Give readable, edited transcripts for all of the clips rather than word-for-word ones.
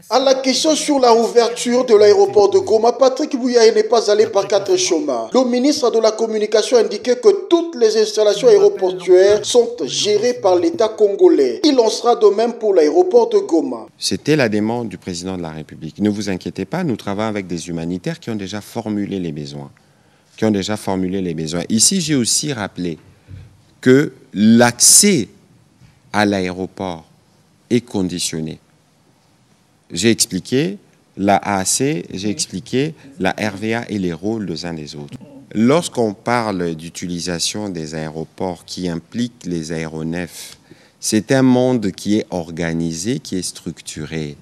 À la question sur la ouverture de l'aéroport de Goma, Patrick Bouyaye n'est pas allé par quatre chemins. Le ministre de la Communication a indiqué que toutes les installations aéroportuaires sont gérées par l'État congolais. Il en sera de même pour l'aéroport de Goma. C'était la demande du président de la République. Ne vous inquiétez pas, nous travaillons avec des humanitaires qui ont déjà formulé les besoins. Ici, j'ai aussi rappelé que l'accès à l'aéroport est conditionné. J'ai expliqué la AAC, j'ai expliqué la RVA et les rôles des uns des autres. Lorsqu'on parle d'utilisation des aéroports qui implique les aéronefs, c'est un monde qui est organisé, qui est structuré.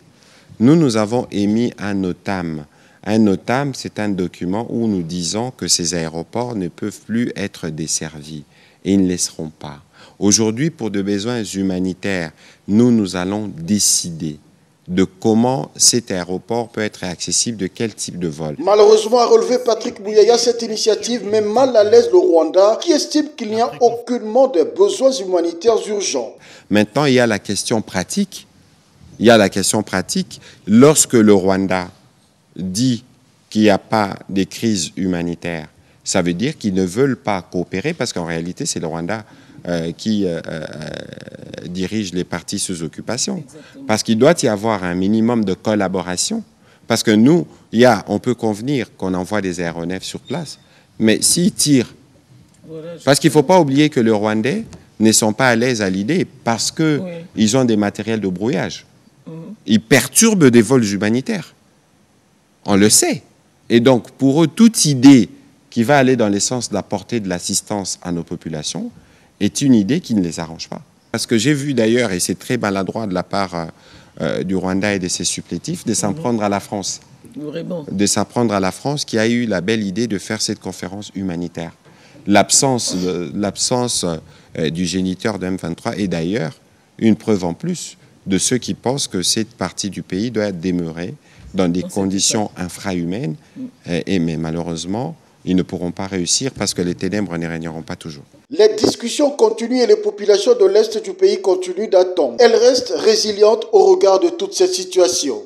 Nous avons émis un NOTAM. Un NOTAM, c'est un document où nous disons que ces aéroports ne peuvent plus être desservis et ils ne le seront pas. Aujourd'hui, pour des besoins humanitaires, nous allons décider de comment cet aéroport peut être accessible, de quel type de vol. Malheureusement, a relevé Patrick Bouyaye, cette initiative met mal à l'aise le Rwanda, qui estime qu'il n'y a aucunement de besoins humanitaires urgents. Maintenant, il y a la question pratique. Lorsque le Rwanda dit qu'il n'y a pas de crise humanitaire, ça veut dire qu'ils ne veulent pas coopérer parce qu'en réalité, c'est le Rwanda qui dirige les partis sous occupation. Parce qu'il doit y avoir un minimum de collaboration. Parce que nous, on peut convenir qu'on envoie des aéronefs sur place, mais s'ils tirent, parce qu'il ne faut pas oublier que les Rwandais ne sont pas à l'aise à l'idée parce qu'ils ont des matériels de brouillage. Ils perturbent des vols humanitaires. On le sait. Et donc, pour eux, toute idée qui va aller dans le sens d'apporter de l'assistance à nos populations est une idée qui ne les arrange pas. Parce que j'ai vu d'ailleurs, et c'est très maladroit de la part du Rwanda et de ses supplétifs, de s'en prendre à la France. Vraiment. De s'en prendre à la France qui a eu la belle idée de faire cette conférence humanitaire. L'absence du géniteur de M23 est d'ailleurs une preuve en plus de ceux qui pensent que cette partie du pays doit demeurer dans des conditions infrahumaines. Mais malheureusement, ils ne pourront pas réussir parce que les ténèbres ne régneront pas toujours. Les discussions continuent et les populations de l'Est du pays continuent d'attendre. Elles restent résilientes au regard de toute cette situation.